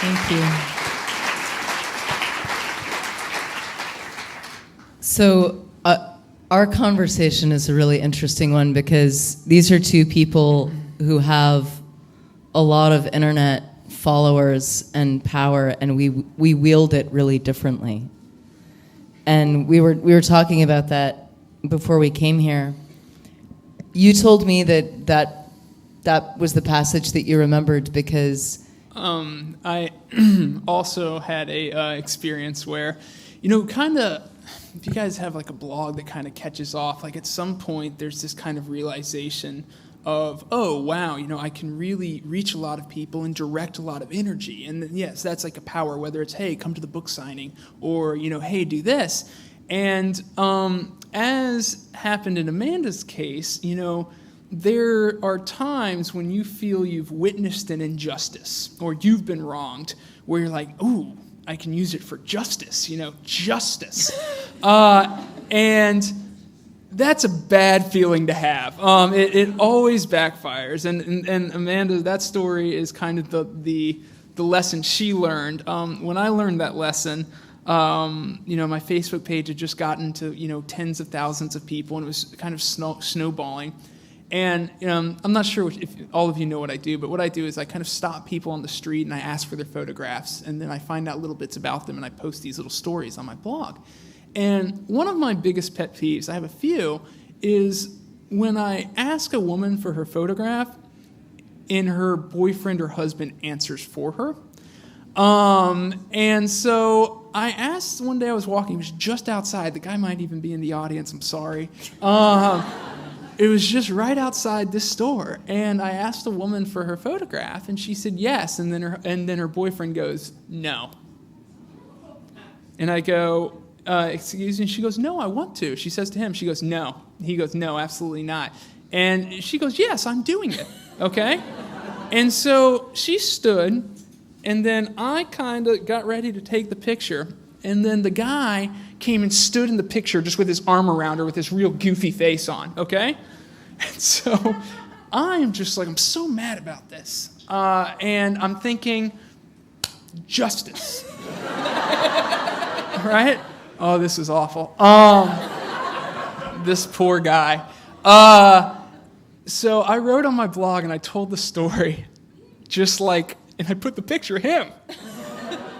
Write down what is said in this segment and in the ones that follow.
Thank you. So our conversation is a really interesting one because these are two people who have a lot of internet followers and power, and we wield it really differently. And we were talking about that before we came here. You told me that was the passage that you remembered because I also had a experience where, kind of, if you guys have like a blog that kind of catches off, like at some point there's this kind of realization of, oh, wow, I can really reach a lot of people and direct a lot of energy. And yes, that's like a power, whether it's, hey, come to the book signing, or, hey, do this. And as happened in Amanda's case, there are times when you feel you've witnessed an injustice or you've been wronged where you're like, ooh, I can use it for justice, justice. And that's a bad feeling to have. It always backfires. And Amanda, that story is kind of the lesson she learned. When I learned that lesson, my Facebook page had just gotten to, tens of thousands of people, and it was kind of snowballing. And I'm not sure if all of you know what I do, but what I do is I kind of stop people on the street and I ask for their photographs, and then I find out little bits about them and I post these little stories on my blog. And one of my biggest pet peeves, I have a few, is when I ask a woman for her photograph and her boyfriend or husband answers for her. And so I asked one day, I was walking, it was just outside. The guy might even be in the audience, I'm sorry. It was just right outside this store, and I asked a woman for her photograph, and she said yes, and then her boyfriend goes, no. And I go, excuse me? She goes, no, I want to. She says to him, she goes, no. He goes, no, absolutely not. And she goes, yes, I'm doing it, okay? And so she stood, and then I kind of got ready to take the picture, and then the guy came and stood in the picture just with his arm around her with this real goofy face on, okay? And so I'm so mad about this. And I'm thinking, justice. Right? Oh, this is awful. This poor guy. So I wrote on my blog and I told the story and I put the picture of him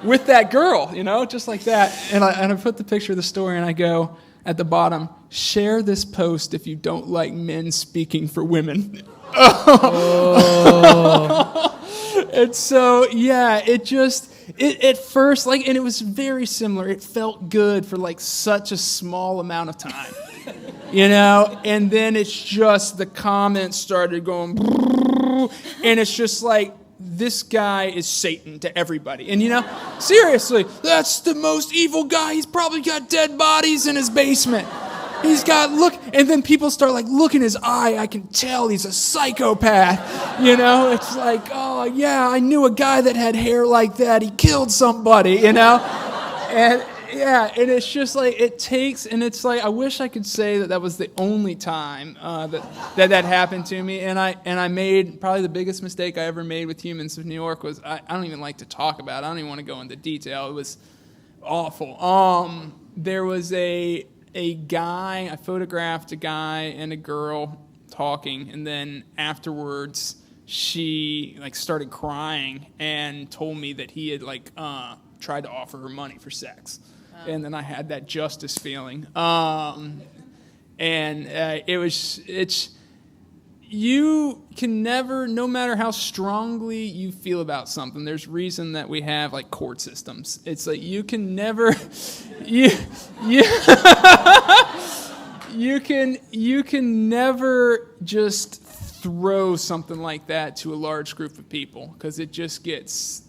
with that girl, just like that. And I put the picture of the story and I go at the bottom, share this post if you don't like men speaking for women. Oh. And so, yeah, it at first, and it was very similar. It felt good for such a small amount of time, and then it's just the comments started going, and it's just like, this guy is Satan to everybody. And, seriously, that's the most evil guy. He's probably got dead bodies in his basement. And then people start look in his eye. I can tell he's a psychopath. It's like, oh, yeah, I knew a guy that had hair like that. He killed somebody, And, yeah, and it's just it takes, and it's I wish I could say that was the only time that happened to me, and I made probably the biggest mistake I ever made with Humans of New York was I don't even like to talk about it. I don't even want to go into detail. It was awful. There was a guy, I photographed a guy and a girl talking, and then afterwards she started crying and told me that he had tried to offer her money for sex. And then I had that justice feeling. You can never, no matter how strongly you feel about something, there's reason that we have court systems. It's you can never, you can never just throw something like that to a large group of people because it just gets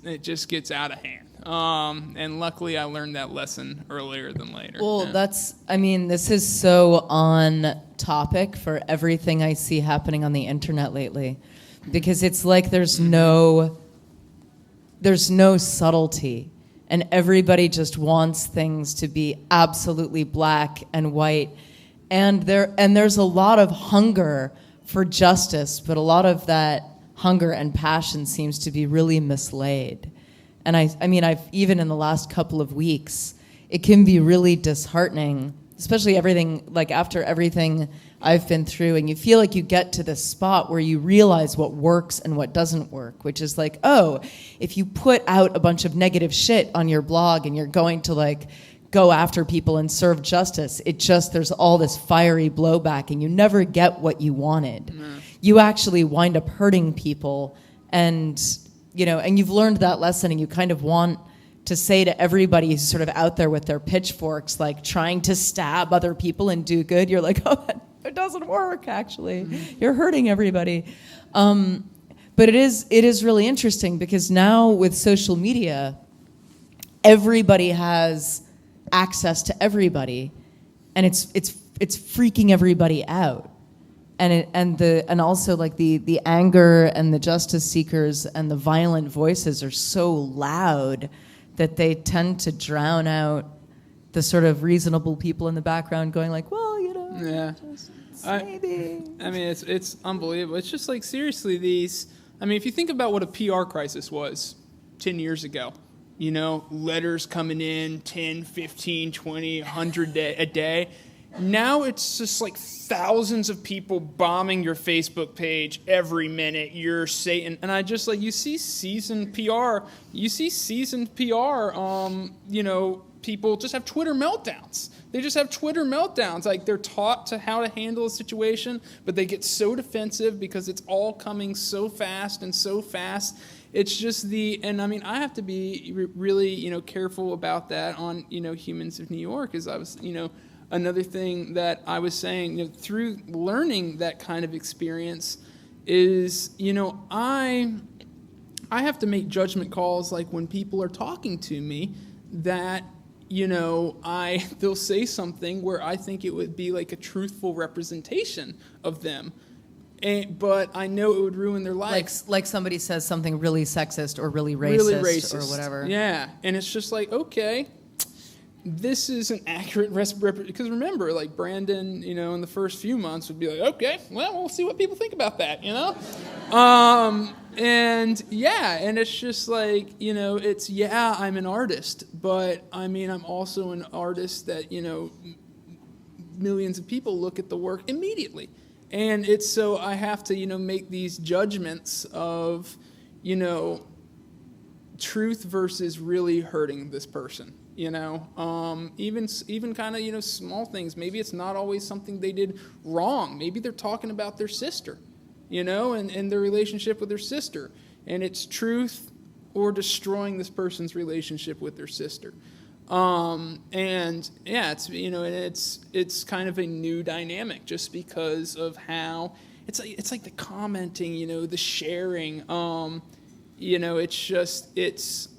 out of hand. And luckily I learned that lesson earlier than later. Well, this is so on topic for everything I see happening on the internet lately, because it's there's no subtlety, and everybody just wants things to be absolutely black and white, and there's a lot of hunger for justice, but a lot of that hunger and passion seems to be really mislaid. And I mean, I've even in the last couple of weeks, it can be really disheartening, especially after everything I've been through, and you feel like you get to this spot where you realize what works and what doesn't work, which is like, oh, if you put out a bunch of negative shit on your blog and you're going to go after people and serve justice, there's all this fiery blowback and you never get what you wanted. Mm. You actually wind up hurting people, and you've learned that lesson, and you kind of want to say to everybody who's sort of out there with their pitchforks, trying to stab other people and do good, you're like, oh, it doesn't work, actually. Mm-hmm. You're hurting everybody. But it is really interesting, because now with social media, everybody has access to everybody, and it's freaking everybody out. And also the anger and the justice seekers and the violent voices are so loud that they tend to drown out the sort of reasonable people in the background going well, maybe. I mean, it's unbelievable. It's just seriously, if you think about what a PR crisis was 10 years ago, letters coming in 10, 15, 20, 100 a day. Now it's just thousands of people bombing your Facebook page every minute. You're Satan. And I just you see seasoned PR. People just have Twitter meltdowns. They just have Twitter meltdowns. They're taught how to handle a situation, but they get so defensive because it's all coming so fast and so fast. It's just I have to be really, careful about that on, Humans of New York, as I was, another thing that I was saying, through learning that kind of experience is, I have to make judgment calls when people are talking to me that, they'll say something where I think it would be a truthful representation of them. But I know it would ruin their life. Like somebody says something really sexist or really racist or whatever. Yeah, and it's just okay, this is an accurate representation. Because remember, Brandon, in the first few months would be okay, well, we'll see what people think about that, and it's just I'm an artist, but I'm also an artist that, millions of people look at the work immediately. And it's so I have to, make these judgments of, truth versus really hurting this person, even kind of, small things. Maybe it's not always something they did wrong. Maybe they're talking about their sister, and their relationship with their sister. And it's truth or destroying this person's relationship with their sister. It's kind of a new dynamic just because of how it's the commenting, the sharing, I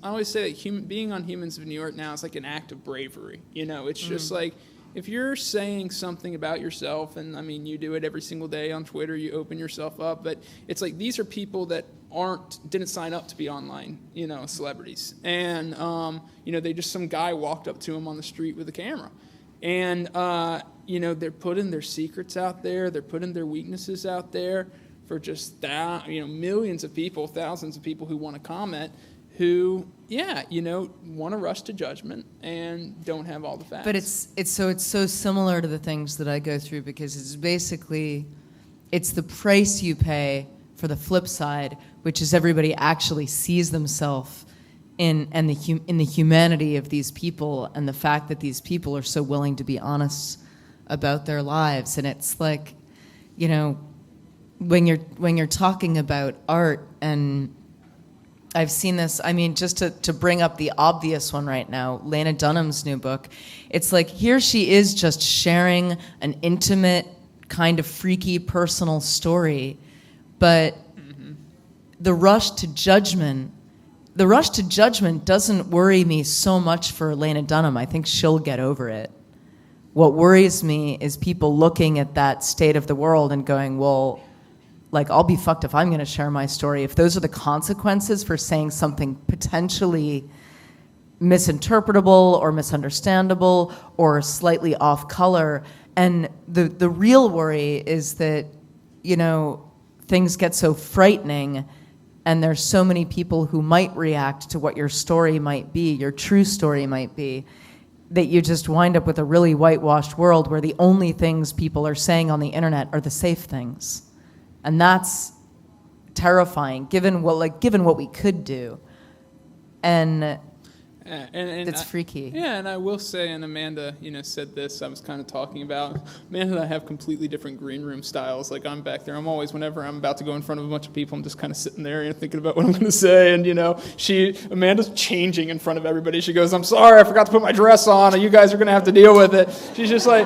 always say that being on Humans of New York now is an act of bravery. It's just if you're saying something about yourself, and you do it every single day on Twitter, you open yourself up, but it's these are people that didn't sign up to be online, celebrities. And, they just, some guy walked up to them on the street with a camera. And, they're putting their secrets out there. They're putting their weaknesses out there for just millions of people, thousands of people who want to comment, who, want to rush to judgment and don't have all the facts. But it's so similar to the things that I go through, because it's basically, it's the price you pay for the flip side, which is everybody actually sees themselves in the humanity of these people, and the fact that these people are so willing to be honest about their lives. And it's when you're talking about art, and I've seen this, just to bring up the obvious one right now, Lena Dunham's new book, it's here she is just sharing an intimate, kind of freaky, personal story, but the rush to judgment doesn't worry me so much for Lena Dunham. I think she'll get over it. What worries me is people looking at that state of the world and going, well, I'll be fucked if I'm going to share my story. If those are the consequences for saying something potentially misinterpretable or misunderstandable or slightly off color. And the real worry is that, things get so frightening and there's so many people who might react to what your story might be, your true story might be, that you just wind up with a really whitewashed world where the only things people are saying on the internet are the safe things. And that's terrifying, given what we could do. And it's freaky. Yeah, and I will say, and Amanda, said this, I was kind of talking about, Amanda and I have completely different green room styles. Like, I'm back there, I'm always, whenever I'm about to go in front of a bunch of people, I'm just kind of sitting there, thinking about what I'm going to say, and, Amanda's changing in front of everybody. She goes, I'm sorry, I forgot to put my dress on, and you guys are going to have to deal with it. She's just like,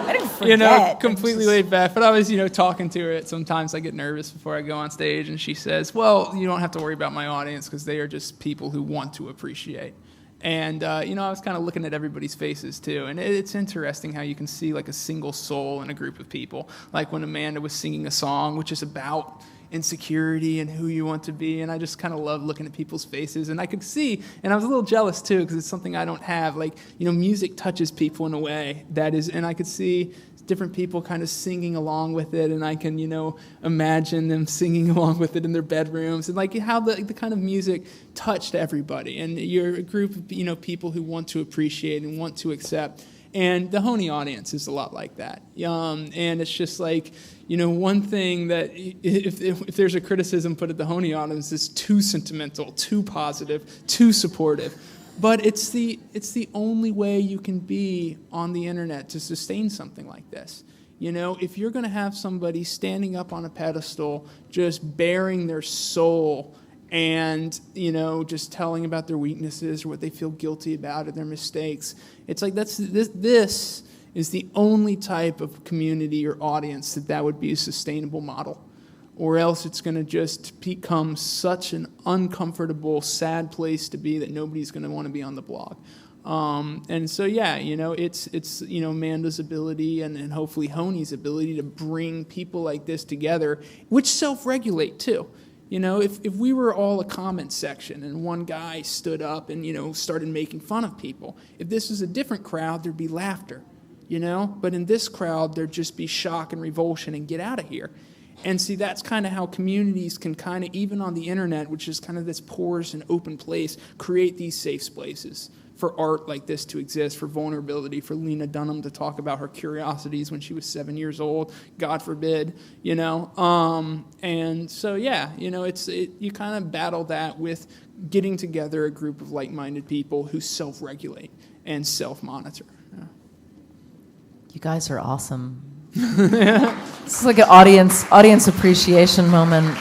completely laid back. But I was, talking to her. Sometimes I get nervous before I go on stage, and she says, well, you don't have to worry about my audience, because they are just people who want to appreciate. And, I was kind of looking at everybody's faces, too. And it's interesting how you can see, like, a single soul in a group of people. Like when Amanda was singing a song, which is about insecurity and who you want to be. And I just kind of love looking at people's faces. And I could see, and I was a little jealous, too, because it's something I don't have. Like, music touches people in a way that is, and I could see different people kind of singing along with it, and I can, imagine them singing along with it in their bedrooms, and like how the kind of music touched everybody. And you're a group of, people who want to appreciate and want to accept. And the Honey audience is a lot like that. And it's just like, one thing that if there's a criticism put at the Honey audience is too sentimental, too positive, too supportive. But it's the only way you can be on the internet to sustain something like this. If you're going to have somebody standing up on a pedestal, just bearing their soul and, just telling about their weaknesses or what they feel guilty about or their mistakes, it's like this is the only type of community or audience that would be a sustainable model. Or else it's going to just become such an uncomfortable, sad place to be that nobody's going to want to be on the blog. And so, it's Amanda's ability and hopefully Honey's ability to bring people like this together, which self-regulate too. If we were all a comment section and one guy stood up and, started making fun of people, if this was a different crowd, there'd be laughter, But in this crowd, there'd just be shock and revulsion and get out of here. And see, that's kind of how communities can kind of, even on the internet, which is kind of this porous and open place, create these safe spaces for art like this to exist, for vulnerability, for Lena Dunham to talk about her curiosities when she was 7 years old, God forbid, And so, you kind of battle that with getting together a group of like-minded people who self-regulate and self-monitor. Yeah. You guys are awesome. It's like an audience appreciation moment.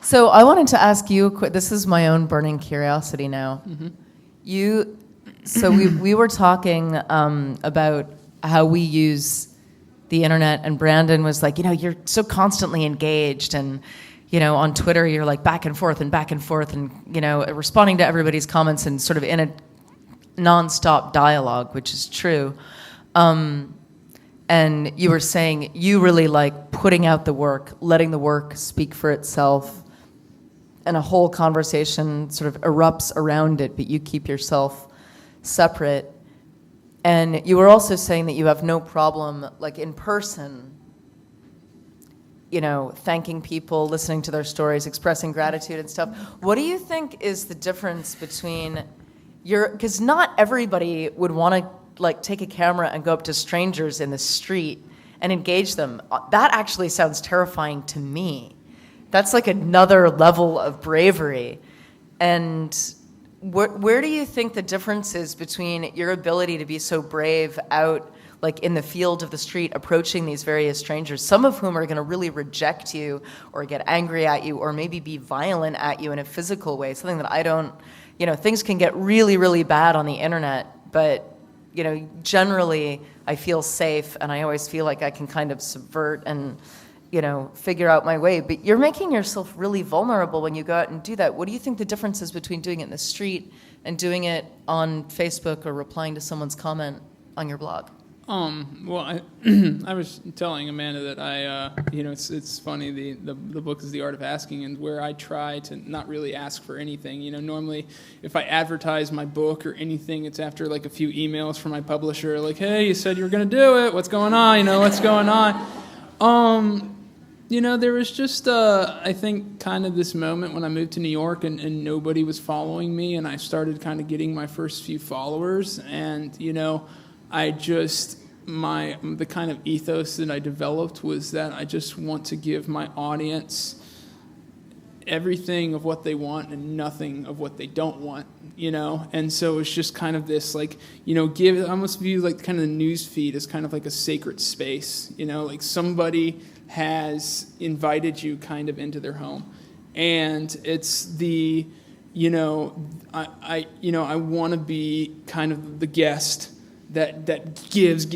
So I wanted to ask you, this is my own burning curiosity now. Mm-hmm. We were talking about how we use the internet, and Brandon was like, you're so constantly engaged, and on Twitter you're like back and forth and responding to everybody's comments and sort of in a nonstop dialogue, which is true. And you were saying you really like putting out the work, letting the work speak for itself, and a whole conversation sort of erupts around it, but you keep yourself separate. And you were also saying that you have no problem, like in person, thanking people, listening to their stories, expressing gratitude and stuff. What do you think is the difference between because not everybody would want to take a camera and go up to strangers in the street and engage them. That actually sounds terrifying to me. That's like another level of bravery. And where do you think the difference is between your ability to be so brave out like in the field of the street approaching these various strangers, some of whom are going to really reject you or get angry at you or maybe be violent at you in a physical way, something that I don't, things can get really, really bad on the internet, but generally I feel safe, and I always feel like I can kind of subvert and, figure out my way. But you're making yourself really vulnerable when you go out and do that. What do you think the difference is between doing it in the street and doing it on Facebook or replying to someone's comment on your blog? Well, I was telling Amanda that it's funny, the book is The Art of Asking, and where I try to not really ask for anything. Normally if I advertise my book or anything, it's after like a few emails from my publisher, like, hey, you said you were going to do it. What's going on? What's going on? There was just, I think, kind of this moment when I moved to New York and nobody was following me, and I started kind of getting my first few followers, and, I just, the kind of ethos that I developed was that I just want to give my audience everything of what they want and nothing of what they don't want, And so it's just kind of this, I almost view like kind of the news feed as kind of like a sacred space, like somebody has invited you kind of into their home. And it's the, I want to be kind of the guest that gives,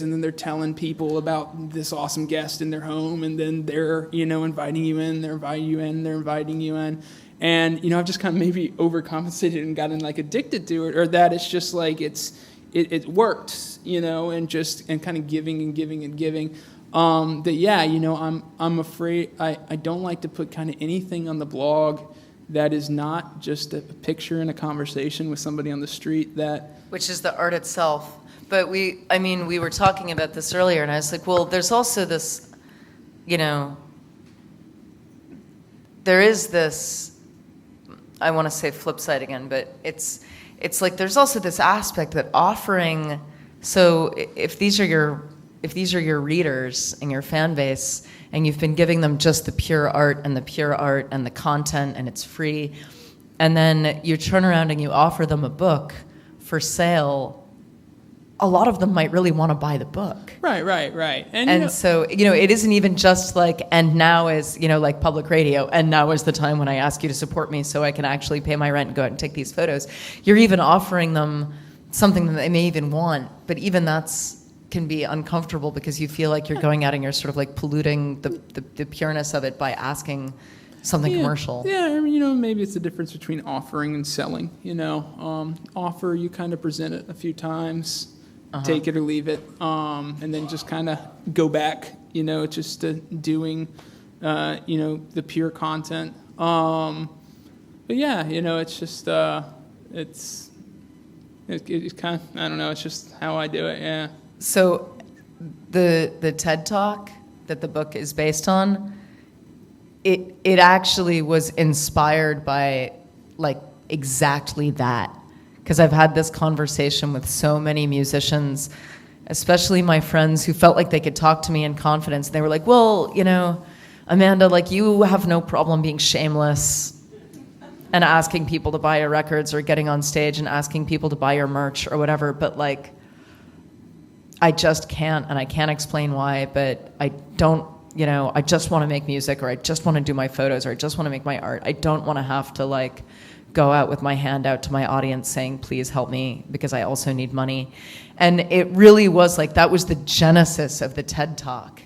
and then they're telling people about this awesome guest in their home, and then they're, inviting you in, they're inviting you in. And, I've just kind of maybe overcompensated and gotten like addicted to it, or that it's just like it worked, and kind of giving and giving and giving. I'm afraid I don't like to put kind of anything on the blog that is not just a picture and a conversation with somebody on the street which is the art itself. But we were talking about this earlier, and I was like, well, there's also this, there is this, I want to say flip side again, but it's like there's also this aspect that offering, so if these are your readers and your fan base, and you've been giving them just the pure art and the content, and it's free, and then you turn around and you offer them a book for sale, a lot of them might really want to buy the book. Right. And so, it isn't even just like, and now is, like public radio, and now is the time when I ask you to support me so I can actually pay my rent and go out and take these photos. You're even offering them something that they may even want, but even that's can be uncomfortable because you feel like you're going out and you're sort of like polluting the pureness of it by asking something commercial. Yeah, maybe it's the difference between offering and selling. Offer, you kind of present it a few times, take it or leave it, and then just kind of go back, just to doing, the pure content. But yeah, it's just, it's kind of, I don't know, it's just how I do it, yeah. So the TED Talk that the book is based on, it actually was inspired by like exactly that. Because I've had this conversation with so many musicians, especially my friends who felt like they could talk to me in confidence. They were like, well, Amanda, like you have no problem being shameless and asking people to buy your records or getting on stage and asking people to buy your merch or whatever, but like, I just can't, and I can't explain why, but I don't, I just want to make music, or I just want to do my photos, or I just want to make my art. I don't want to have to like go out with my hand out to my audience saying, please help me, because I also need money. And it really was like, that was the genesis of the TED Talk,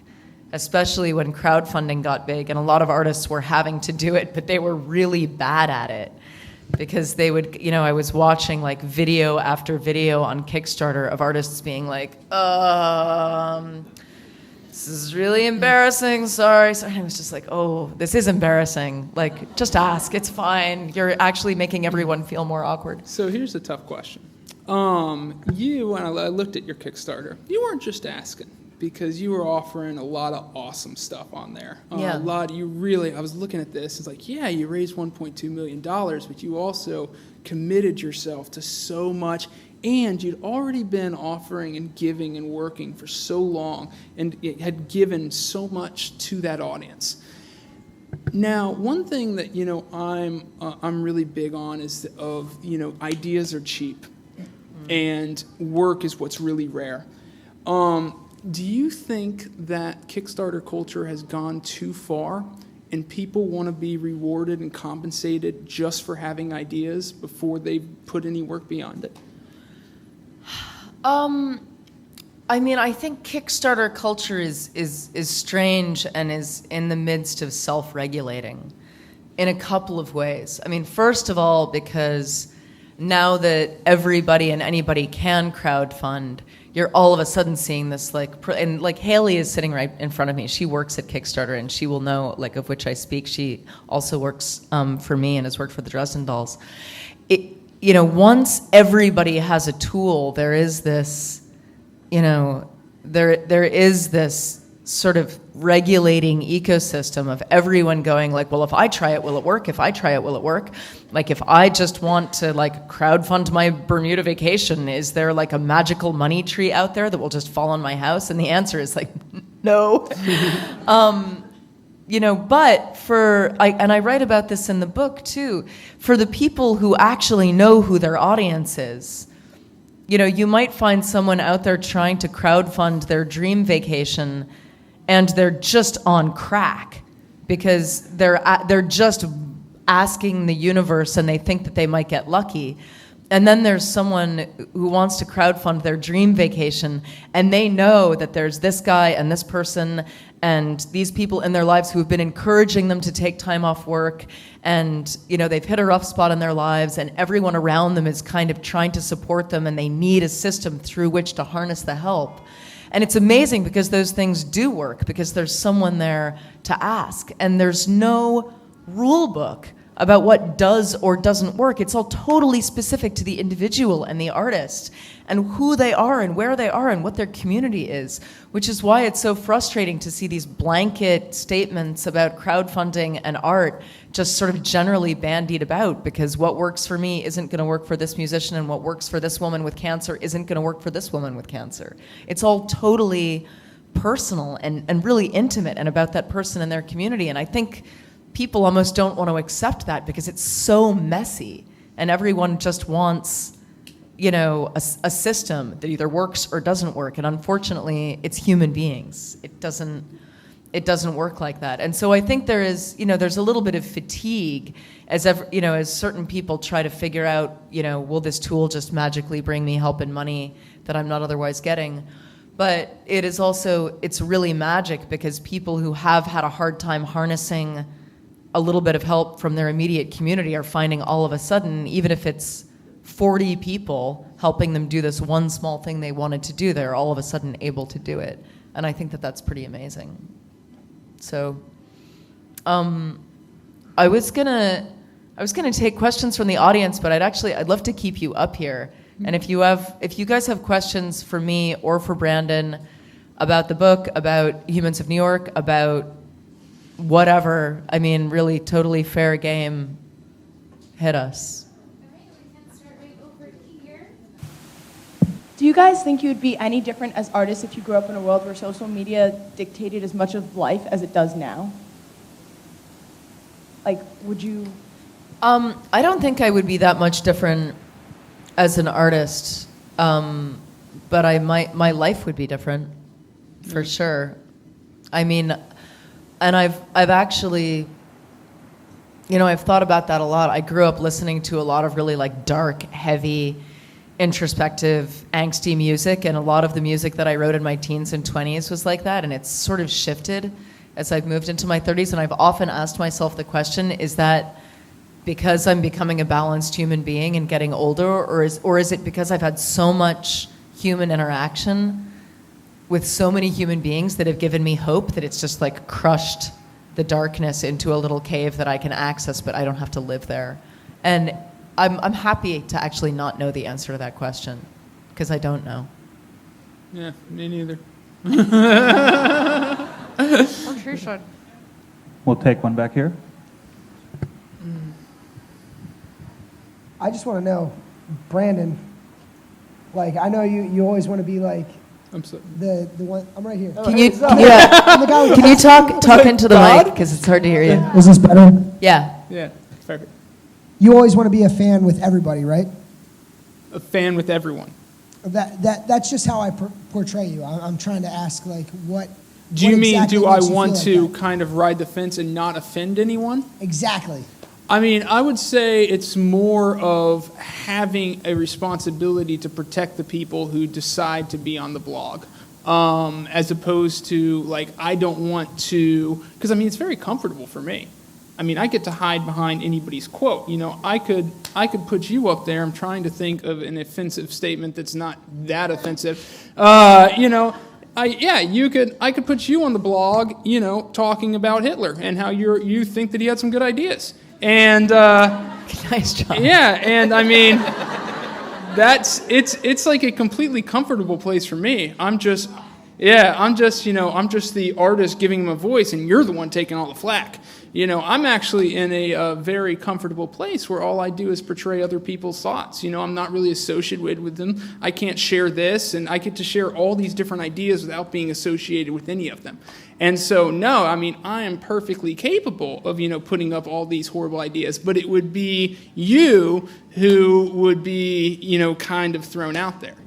especially when crowdfunding got big, and a lot of artists were having to do it, but they were really bad at it. Because they would, I was watching like video after video on Kickstarter of artists being like, this is really embarrassing, sorry. And I was just like, oh, this is embarrassing. Like, just ask, it's fine. You're actually making everyone feel more awkward. So here's a tough question. When I looked at your Kickstarter, you weren't just asking, because you were offering a lot of awesome stuff on there. Yeah. I was looking at this, it's like, yeah, you raised $1.2 million, but you also committed yourself to so much, and you'd already been offering and giving and working for so long, and it had given so much to that audience. Now, one thing that, I'm really big on is ideas are cheap, and work is what's really rare. Do you think that Kickstarter culture has gone too far and people want to be rewarded and compensated just for having ideas before they put any work beyond it? I think Kickstarter culture is strange and is in the midst of self-regulating in a couple of ways. First of all, because now that everybody and anybody can crowdfund, you're all of a sudden seeing this and Haley is sitting right in front of me. She works at Kickstarter, and she will know of which I speak. She also works for me and has worked for the Dresden Dolls. Once everybody has a tool, there is this, there is this sort of regulating ecosystem of everyone going like, well, if I try it, will it work? If I try it, will it work? Like, if I just want to like crowdfund my Bermuda vacation, is there like a magical money tree out there that will just fall on my house? And the answer is like, no. But I write about this in the book too, for the people who actually know who their audience is. You might find someone out there trying to crowdfund their dream vacation, and they're just on crack because they're just asking the universe and they think that they might get lucky. And then there's someone who wants to crowdfund their dream vacation, and they know that there's this guy and this person and these people in their lives who have been encouraging them to take time off work, and they've hit a rough spot in their lives, and everyone around them is kind of trying to support them, and they need a system through which to harness the help. And it's amazing because those things do work, because there's someone there to ask, and there's no rule book about what does or doesn't work. It's all totally specific to the individual and the artist and who they are and where they are and what their community is, which is why it's so frustrating to see these blanket statements about crowdfunding and art just sort of generally bandied about, because what works for me isn't going to work for this musician, and what works for this woman with cancer isn't going to work for this woman with cancer. It's all totally personal and really intimate and about that person and their community. And I think people almost don't want to accept that because it's so messy, and everyone just wants, a system that either works or doesn't work. And unfortunately, it's human beings. It doesn't work like that. And so I think there's a little bit of fatigue as certain people try to figure out, will this tool just magically bring me help and money that I'm not otherwise getting? But it is also, it's really magic because people who have had a hard time harnessing a little bit of help from their immediate community are finding all of a sudden, even if it's 40 people helping them do this one small thing they wanted to do, they're all of a sudden able to do it. And I think that that's pretty amazing. So I was gonna take questions from the audience, but I'd love to keep you up here. And if you guys have questions for me or for Brandon about the book, about Humans of New York, about whatever, really totally fair game, hit us. Do you guys think you would be any different as artists if you grew up in a world where social media dictated as much of life as it does now? Like, would you? I don't think I would be that much different as an artist, but my life would be different, for sure. And I've actually, I've thought about that a lot. I grew up listening to a lot of really like dark, heavy, introspective, angsty music, and a lot of the music that I wrote in my teens and 20s was like that, and it's sort of shifted as I've moved into my 30s, and I've often asked myself the question, is that because I'm becoming a balanced human being and getting older, or is it because I've had so much human interaction with so many human beings that have given me hope that it's just like crushed the darkness into a little cave that I can access, but I don't have to live there. And I'm happy to actually not know the answer to that question, because I don't know. Yeah, me neither. I'm sure you should. We'll take one back here. I just want to know, Brandon, like, I know you always want to be like I'm sorry. the one. I'm right here. Can you talk into the mic, because it's hard to hear you? Is this better? Yeah. Yeah, perfect. You always want to be a fan with everybody, right? A fan with everyone. That's just how I portray you. I'm trying to ask, like, what. Do you mean, exactly do I makes you want feel to like that? kind of ride the fence and not offend anyone? Exactly. I would say it's more of having a responsibility to protect the people who decide to be on the blog, as opposed to, like, I don't want to, because, it's very comfortable for me. I get to hide behind anybody's quote. I could put you up there. I'm trying to think of an offensive statement that's not that offensive. I could put you on the blog, talking about Hitler and how you think that he had some good ideas. And Nice job. yeah, and it's like a completely comfortable place for me. Yeah, I'm just the artist giving him a voice, and you're the one taking all the flack. I'm actually in a very comfortable place where all I do is portray other people's thoughts. I'm not really associated with them. I can't share this, and I get to share all these different ideas without being associated with any of them. And so, no, I am perfectly capable of, putting up all these horrible ideas, but it would be you who would be, kind of thrown out there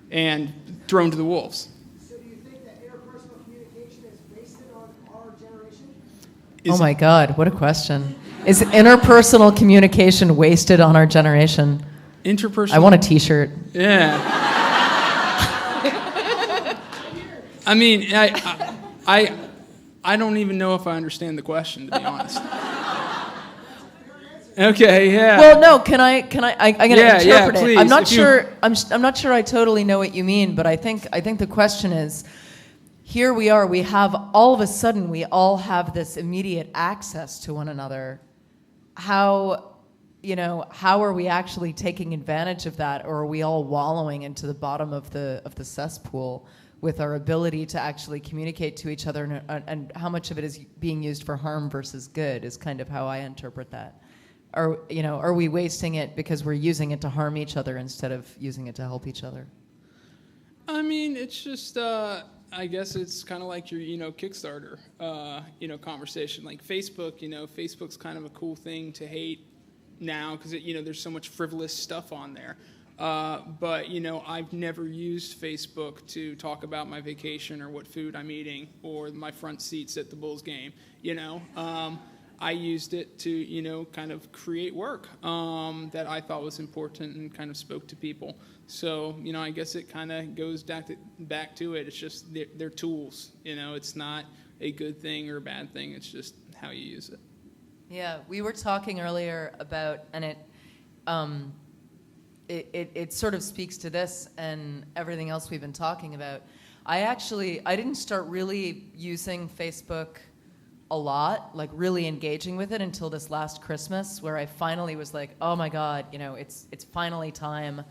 and thrown to the wolves. Oh my God, what a question. Is interpersonal communication wasted on our generation? Interpersonal? I want a t-shirt. Yeah. I don't even know if I understand the question, to be honest. Okay, yeah. Well, no, can I interpret it? Please, I'm not sure I totally know what you mean, but I think the question is, here we are, we have, all of a sudden, we all have this immediate access to one another. How are we actually taking advantage of that, or are we all wallowing into the bottom of the cesspool with our ability to actually communicate to each other, and how much of it is being used for harm versus good is kind of how I interpret that. Are we wasting it because we're using it to harm each other instead of using it to help each other? It's just, I guess it's kind of like your, Kickstarter, conversation. Like Facebook, Facebook's kind of a cool thing to hate now because, there's so much frivolous stuff on there. But, I've never used Facebook to talk about my vacation or what food I'm eating or my front seats at the Bulls game, I used it to, kind of create work that I thought was important and kind of spoke to people. So, I guess it kind of goes back to it. It's just they're tools. It's not a good thing or a bad thing. It's just how you use it. Yeah, we were talking earlier about, and it sort of speaks to this and everything else we've been talking about. I didn't start really using Facebook a lot, like really engaging with it until this last Christmas, where I finally was like, oh my God, it's finally time.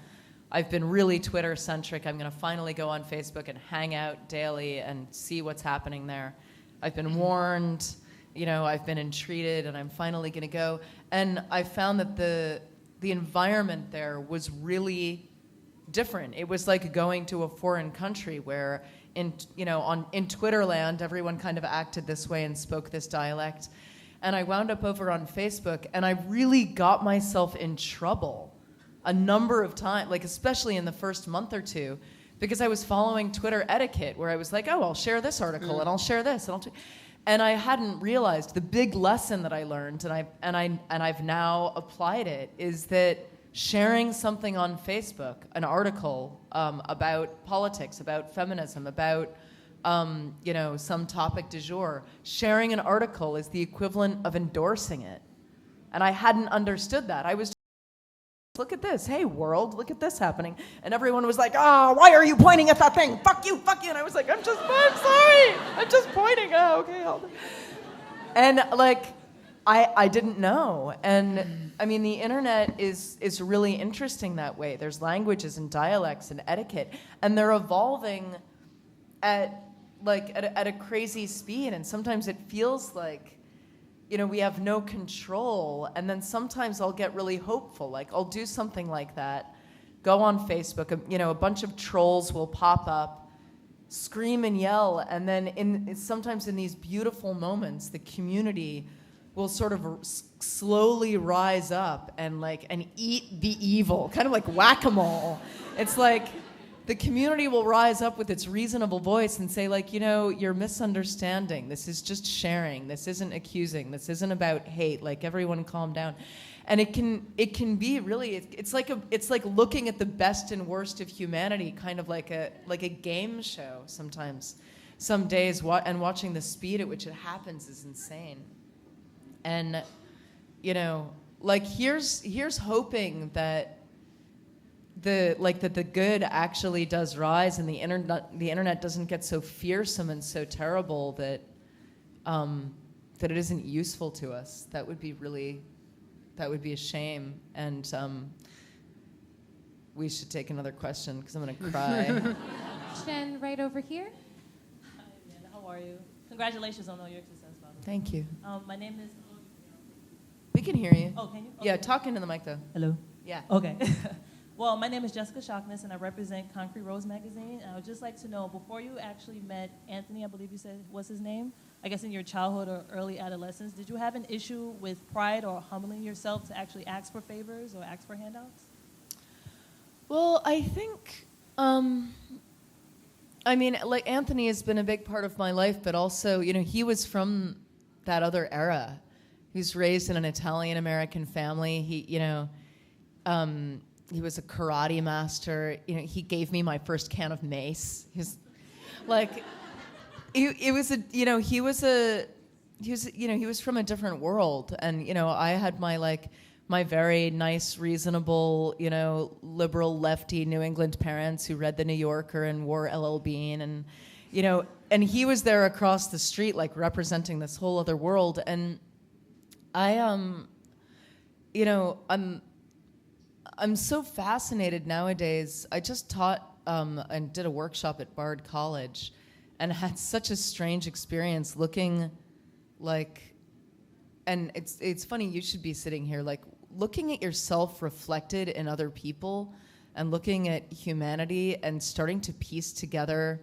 I've been really Twitter-centric. I'm going to finally go on Facebook and hang out daily and see what's happening there. I've been warned, I've been entreated, and I'm finally going to go. And I found that the environment there was really different. It was like going to a foreign country where in Twitterland, everyone kind of acted this way and spoke this dialect. And I wound up over on Facebook, and I really got myself in trouble a number of times, like especially in the first month or two, because I was following Twitter etiquette, where I was like, oh, I'll share this article, and I'll share this, and I hadn't realized the big lesson that I learned, and I've now applied it, is that sharing something on Facebook, an article about politics, about feminism, about some topic du jour, sharing an article is the equivalent of endorsing it, and I hadn't understood that. I was look at this. Hey, world, look at this happening. And everyone was like, oh, why are you pointing at that thing? Fuck you. And I was like, I'm sorry. I'm just pointing. Oh, okay. And I didn't know. And the internet is really interesting that way. There's languages and dialects and etiquette, and they're evolving at a crazy speed. And sometimes it feels like, we have no control, and then sometimes I'll get really hopeful. Like, I'll do something like that, go on Facebook, a bunch of trolls will pop up, scream and yell, and then sometimes in these beautiful moments, the community will sort of slowly rise up and eat the evil, kind of like whack-a-mole. It's like the community will rise up with its reasonable voice and say, you're misunderstanding. This is just sharing. This isn't accusing. This isn't about hate. Everyone calm down. And it can be really, it's like looking at the best and worst of humanity, kind of like a game show sometimes. Some days, and watching the speed at which it happens is insane. And, here's hoping that the good actually does rise, and the internet doesn't get so fearsome and so terrible that it isn't useful to us. That would be a shame. And we should take another question because I'm going to cry. question right over here. Hi, Amanda. How are you? Congratulations on all your success, by the way. Thank you. My name is... We can hear you. Oh, can you? Yeah, Okay. talk into the mic though. Hello? Yeah. Okay. Well, my name is Jessica Shockness, and I represent Concrete Rose Magazine. And I would just like to know, before you actually met Anthony, I believe you said was his name, I guess in your childhood or early adolescence, did you have an issue with pride or humbling yourself to actually ask for favors or ask for handouts? Well, I think, I mean, like Anthony has been a big part of my life, but also, you know, he was from that other era. He was raised in an Italian-American family. He, you know, he was a karate master. You know, he gave me my first can of mace. He was from a different world. And, you know, I had my very nice, reasonable, you know, liberal, lefty New England parents who read The New Yorker and wore LL Bean. And, you know, and he was there across the street, like representing this whole other world. And you know, I'm so fascinated nowadays. I just taught and did a workshop at Bard College and had such a strange experience looking like, and it's funny, you should be sitting here, like looking at yourself reflected in other people and looking at humanity and starting to piece together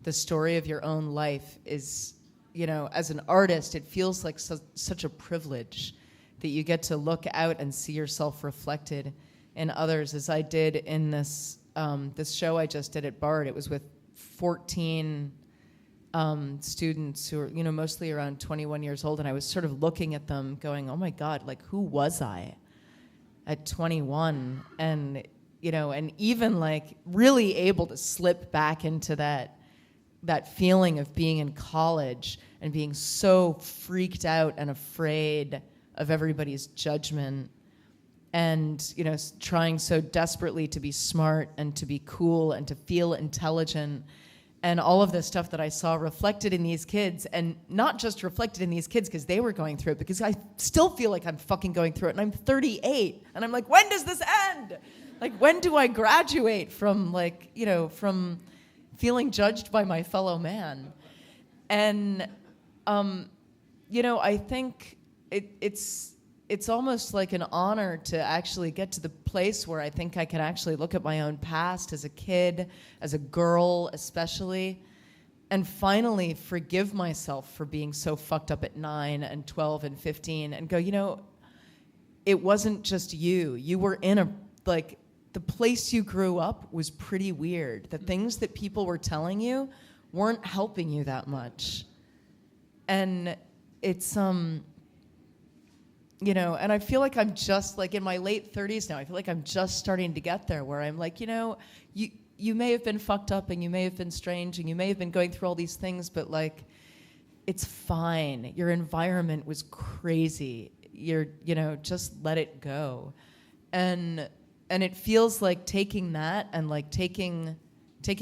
the story of your own life is, you know, as an artist, it feels like such a privilege that you get to look out and see yourself reflected in others, as I did in this this show I just did at Bard. It was with 14 students who are, you know, mostly around 21 years old, and I was sort of looking at them going, oh my God, like who was I at 21? And, you know, and even like really able to slip back into that feeling of being in college and being so freaked out and afraid of everybody's judgment and, you know, trying so desperately to be smart and to be cool and to feel intelligent and all of this stuff that I saw reflected in these kids, and not just reflected in these kids because they were going through it, because I still feel like I'm fucking going through it, and I'm 38, and I'm like, when does this end? Like, when do I graduate from, like, you know, from feeling judged by my fellow man? And, you know, I think it's almost like an honor to actually get to the place where I think I can actually look at my own past as a kid, as a girl especially, and finally forgive myself for being so fucked up at 9 and 12 and 15 and go, you know, it wasn't just you. You were in a, like, the place you grew up was pretty weird. The things that people were telling you weren't helping you that much. And it's, you know, and I feel like I'm just like in my late 30s now. I feel like I'm just starting to get there where I'm like, you know, you may have been fucked up and you may have been strange and you may have been going through all these things, but like, it's fine. Your environment was crazy. You know, just let it go. And it feels like taking that and like taking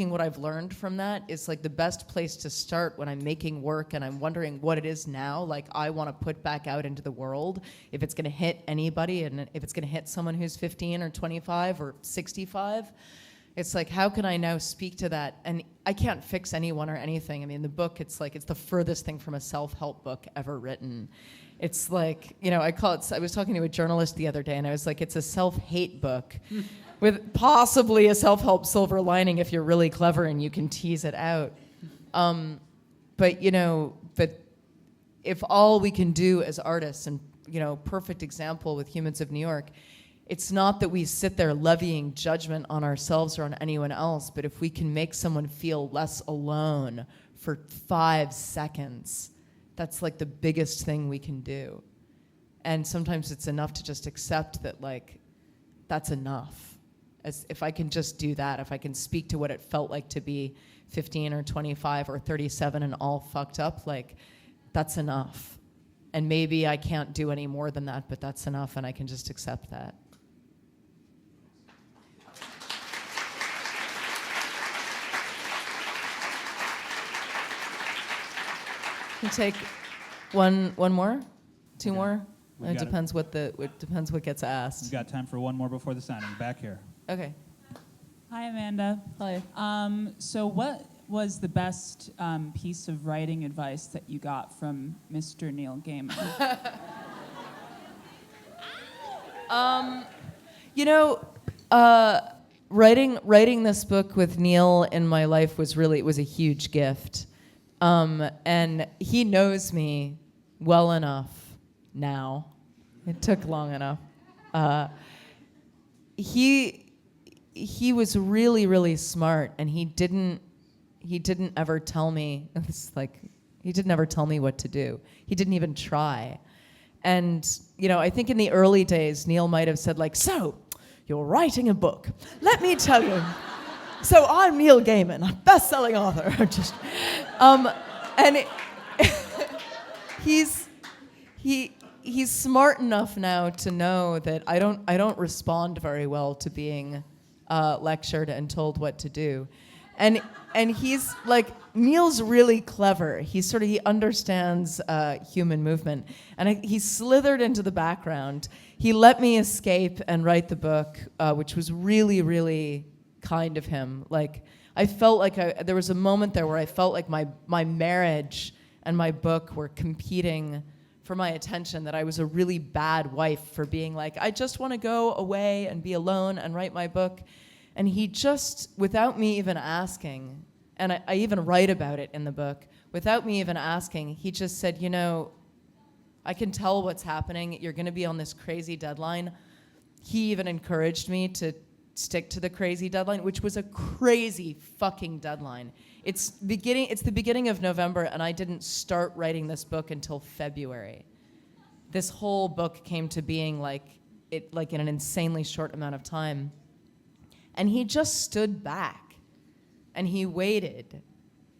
what I've learned from that is like the best place to start when I'm making work and I'm wondering what it is now, like I want to put back out into the world, if it's going to hit anybody and if it's going to hit someone who's 15 or 25 or 65. It's like, how can I now speak to that? And I can't fix anyone or anything. I mean, the book, it's like, it's the furthest thing from a self-help book ever written. It's like, you know, I was talking to a journalist the other day and I was like, it's a self-hate book with possibly a self-help silver lining if you're really clever and you can tease it out. But, you know, but if all we can do as artists, and, you know, perfect example with Humans of New York, it's not that we sit there levying judgment on ourselves or on anyone else, but if we can make someone feel less alone for 5 seconds, that's like the biggest thing we can do. And sometimes it's enough to just accept that, like, that's enough. As if I can just do that, if I can speak to what it felt like to be 15 or 25 or 37 and all fucked up, like, that's enough. And maybe I can't do any more than that, but that's enough, and I can just accept that. Can take one more, two more. It depends what gets asked. We've got time for one more before the signing. Back here. Okay. Hi, Amanda. Hi. So what was the best piece of writing advice that you got from Mr. Neil Gaiman? Writing this book with Neil in my life was a huge gift. And he knows me well enough now. It took long enough. He was really, really smart, and he didn't ever tell me, he didn't ever tell me what to do. He didn't even try. And, I think in the early days, Neil might have said so, you're writing a book. Let me tell you. So I'm Neil Gaiman, a best-selling author. He's smart enough now to know that I don't respond very well to being lectured and told what to do, and he's Neil's really clever. He understands human movement, and he slithered into the background. He let me escape and write the book, which was really, really kind of him. I felt there was a moment there where I felt like my marriage and my book were competing for my attention, that I was a really bad wife for being I just want to go away and be alone and write my book. And he just, without me even asking, and I even write about it in the book, without me even asking, he just said, I can tell what's happening. You're going to be on this crazy deadline. He even encouraged me to stick to the crazy deadline, which was a crazy fucking deadline. It's the beginning of November, and I didn't start writing this book until February. This whole book came to being in an insanely short amount of time. And he just stood back, and he waited,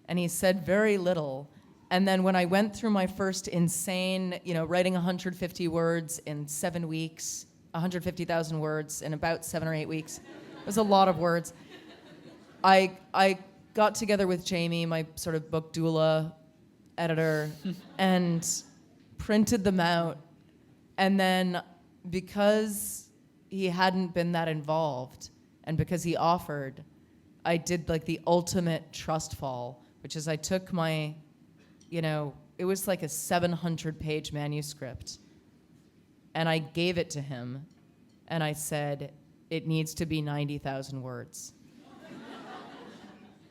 and he said very little. And then when I went through my first insane, writing 150 words in 7 weeks, 150,000 words in about 7 or 8 weeks, it was a lot of words. I got together with Jamie, my sort of book doula editor, and printed them out. And then because he hadn't been that involved, and because he offered, I did the ultimate trust fall, which is I took my, it was a 700-page manuscript, and I gave it to him, and I said, it needs to be 90,000 words.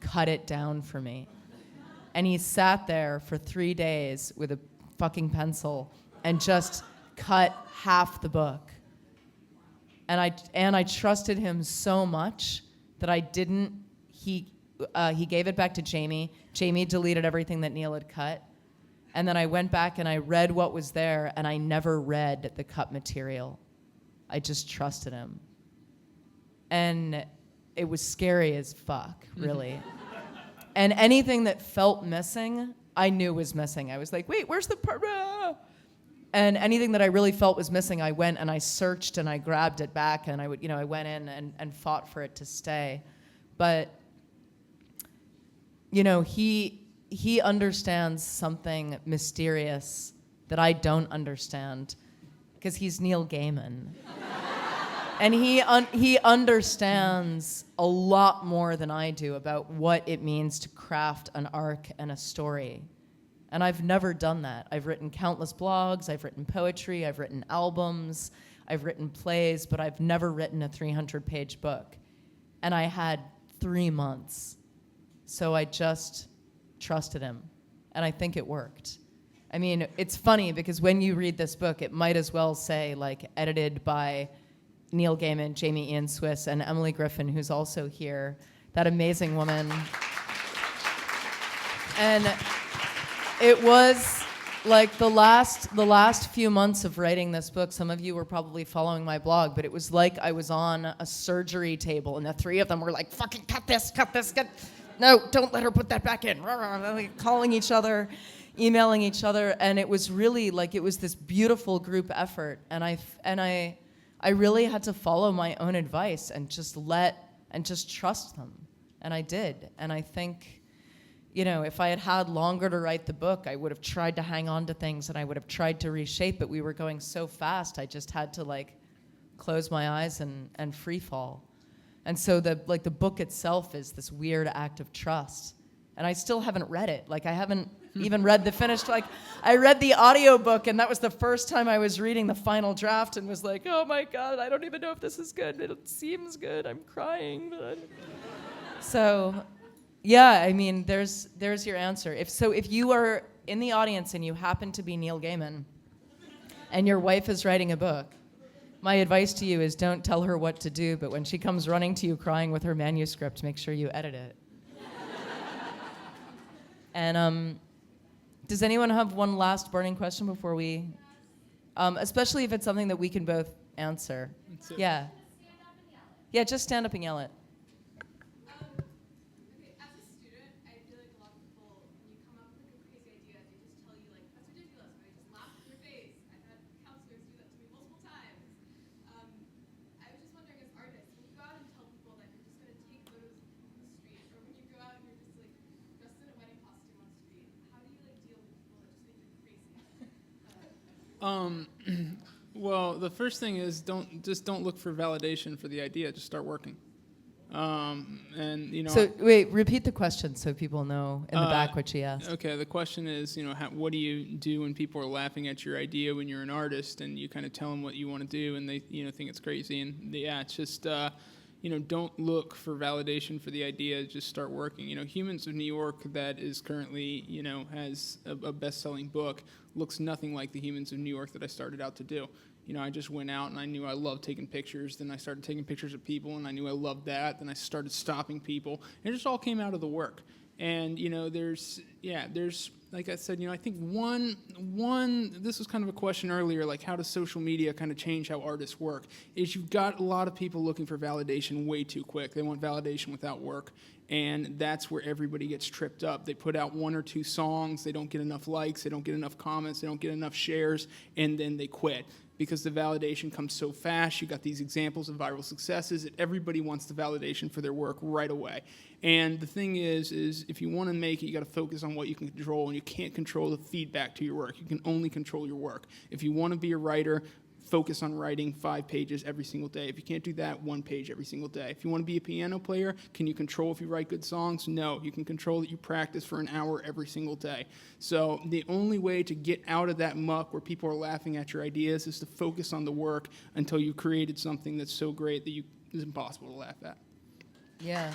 Cut it down for me. And he sat there for 3 days with a fucking pencil and just cut half the book. And I trusted him so much that I didn't. He gave it back to Jamie. Jamie deleted everything that Neil had cut. And then I went back and I read what was there, and I never read the cut material. I just trusted him. And it was scary as fuck, really. And anything that felt missing, I knew was missing. I was like, wait, where's the part? And anything that I really felt was missing, I went and I searched and I grabbed it back, and I went in and fought for it to stay. But, he understands something mysterious that I don't understand, because he's Neil Gaiman. And he understands a lot more than I do about what it means to craft an arc and a story. And I've never done that. I've written countless blogs, I've written poetry, I've written albums, I've written plays, but I've never written a 300-page book. And I had 3 months. So I just trusted him. And I think it worked. I mean, it's funny because when you read this book, it might as well say, edited by Neil Gaiman, Jamie Ian Swiss, and Emily Griffin, who's also here, that amazing woman. And it was the last few months of writing this book. Some of you were probably following my blog, but it was like I was on a surgery table, and the three of them were fucking cut this, no, don't let her put that back in, calling each other, emailing each other, and it was really it was this beautiful group effort, and I really had to follow my own advice and just trust them. And I did. And I think, if I had had longer to write the book, I would have tried to hang on to things and I would have tried to reshape it. We were going so fast, I just had to close my eyes and free fall. And so the book itself is this weird act of trust. And I still haven't read it. Like I haven't even read the finished, like I read the audiobook and that was the first time I was reading the final draft and was like, oh my God, I don't even know if this is good. It seems good. I'm crying. So yeah, I mean, there's your answer. If you are in the audience and you happen to be Neil Gaiman and your wife is writing a book, my advice to you is don't tell her what to do, but when she comes running to you crying with her manuscript, make sure you edit it. And does anyone have one last burning question before we, especially if it's something that we can both answer? Yeah. Yeah, just stand up and yell it. Okay, as a student, I feel like a lot of people, when you come up with like a crazy idea, they just tell you like, that's ridiculous, or they just laugh in your face. I've had counselors do that to me multiple times. I was just wondering, as artists, when you go out and tell people that you're just going to take photos on the street, or when you go out and you're just like dressed in a wedding costume on the street, how do you like deal with people that just think you're crazy? Well, the first thing is don't look for validation for the idea. Just start working. And you know. So wait, repeat the question so people know in the back what she asked. Okay, the question is, you know, what do you do when people are laughing at your idea when you're an artist and you kind of tell them what you want to do and they, you know, think it's crazy and it's just, you know, don't look for validation for the idea. Just start working. You know, Humans of New York, that is currently, you know, has a best-selling book, looks nothing like the Humans of New York that I started out to do. You know, I just went out and I knew I loved taking pictures. Then I started taking pictures of people and I knew I loved that. Then I started stopping people. And it just all came out of the work. And, you know, there's, like I said, you know, I think this was kind of a question earlier, like how does social media kind of change how artists work, is you've got a lot of people looking for validation way too quick. They want validation without work. And that's where everybody gets tripped up. They put out 1 or 2 songs, they don't get enough likes, they don't get enough comments, they don't get enough shares, and then they quit. Because the validation comes so fast. You got these examples of viral successes that everybody wants the validation for their work right away. And the thing is if you want to make it, you got to focus on what you can control, and you can't control the feedback to your work. You can only control your work. If you want to be a writer, focus on writing 5 pages every single day. If you can't do that, 1 page every single day. If you want to be a piano player, can you control if you write good songs? No. You can control that you practice for an hour every single day. So the only way to get out of that muck where people are laughing at your ideas is to focus on the work until you created something that's so great that it's impossible to laugh at. Yeah.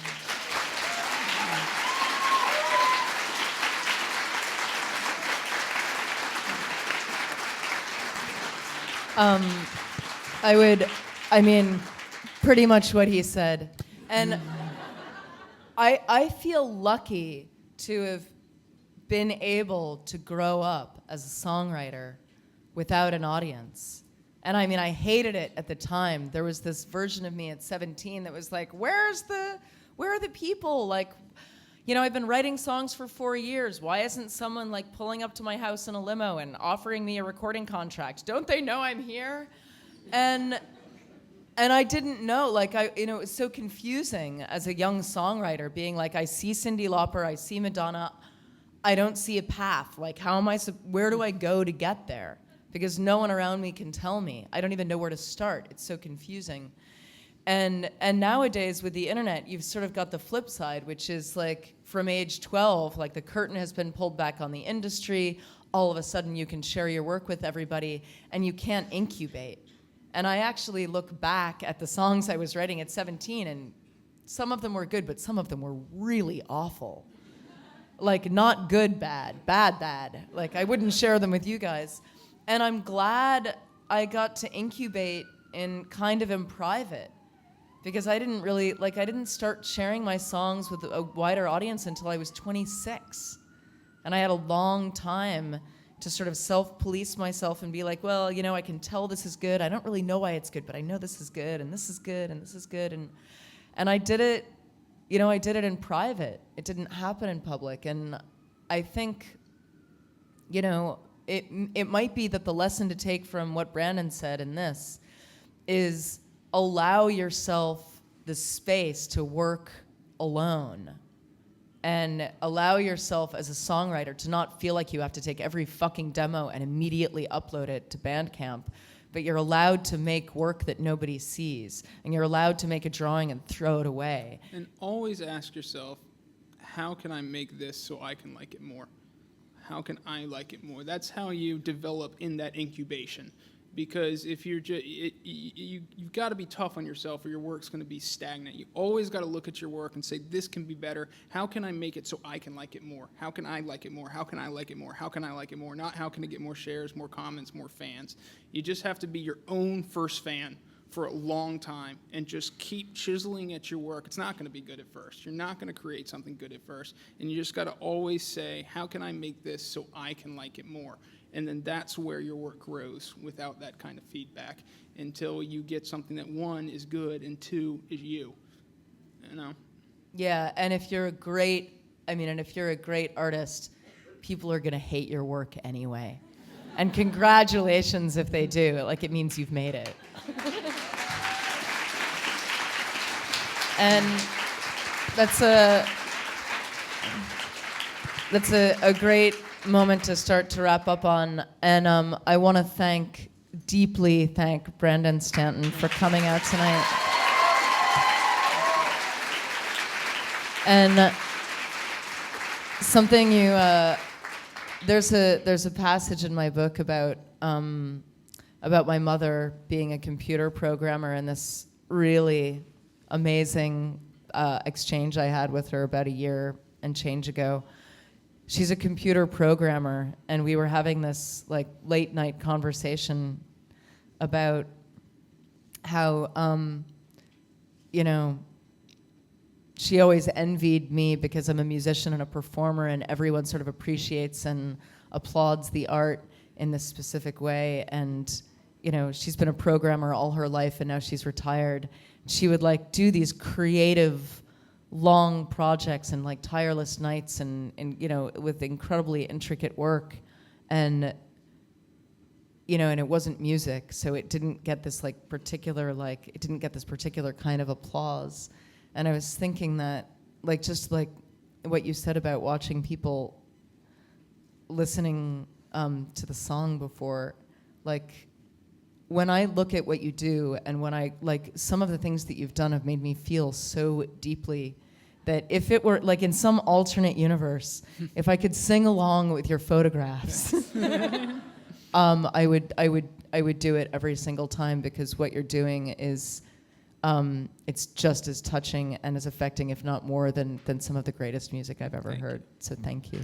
Pretty much what he said. And I feel lucky to have been able to grow up as a songwriter without an audience. And I mean, I hated it at the time. There was this version of me at 17 that was like, where are the people? Like, you know, I've been writing songs for 4 years. Why isn't someone like pulling up to my house in a limo and offering me a recording contract? Don't they know I'm here? And I didn't know, like, it was so confusing as a young songwriter, being like, I see Cyndi Lauper, I see Madonna, I don't see a path. Like, where do I go to get there? Because no one around me can tell me. I don't even know where to start. It's so confusing. And nowadays with the internet, you've sort of got the flip side, which is like from age 12, like the curtain has been pulled back on the industry. All of a sudden you can share your work with everybody and you can't incubate. And I actually look back at the songs I was writing at 17 and some of them were good, but some of them were really awful. Like not good, bad, bad, bad. Like I wouldn't share them with you guys. And I'm glad I got to incubate in private. Because I didn't start sharing my songs with a wider audience until I was 26. And I had a long time to sort of self-police myself and be like, well, you know, I can tell this is good. I don't really know why it's good, but I know this is good, and this is good, and this is good. And I did it, you know, I did it in private. It didn't happen in public. And I think, you know, it might be that the lesson to take from what Brandon said in this is allow yourself the space to work alone and allow yourself as a songwriter to not feel like you have to take every fucking demo and immediately upload it to Bandcamp, but you're allowed to make work that nobody sees, and you're allowed to make a drawing and throw it away. And always ask yourself, how can I make this so I can like it more? How can I like it more? That's how you develop in that incubation. Because if you're you've got to be tough on yourself or your work's going to be stagnant. You always got to look at your work and say, this can be better. How can I make it so I can like it more? How can I like it more? How can I like it more? How can I like it more? Not how can it get more shares, more comments, more fans. You just have to be your own first fan for a long time and just keep chiseling at your work. It's not going to be good at first. You're not going to create something good at first. And you just got to always say, how can I make this so I can like it more? And then that's where your work grows without that kind of feedback until you get something that, one, is good and two, is you. You know? Yeah, and if you're a great artist, people are going to hate your work anyway. And congratulations if they do. Like, it means you've made it. And that's a great moment to start to wrap up on. And I want to deeply thank Brandon Stanton for coming out tonight. And something there's a passage in my book about my mother being a computer programmer, and this really amazing exchange I had with her about a year and change ago. She's a computer programmer, and we were having this like late night conversation about how she always envied me because I'm a musician and a performer, and everyone sort of appreciates and applauds the art in this specific way. And she's been a programmer all her life, and now she's retired. She would like do these creative long projects and like tireless nights and with incredibly intricate work, and it wasn't music, so it didn't get this particular kind of applause. And I was thinking that just what you said about watching people listening to the song before, when I look at what you do, and when I some of the things that you've done have made me feel so deeply that if it were in some alternate universe, if I could sing along with your photographs, I would do it every single time, because what you're doing is it's just as touching and as affecting, if not more, than some of the greatest music I've ever heard. So thank you.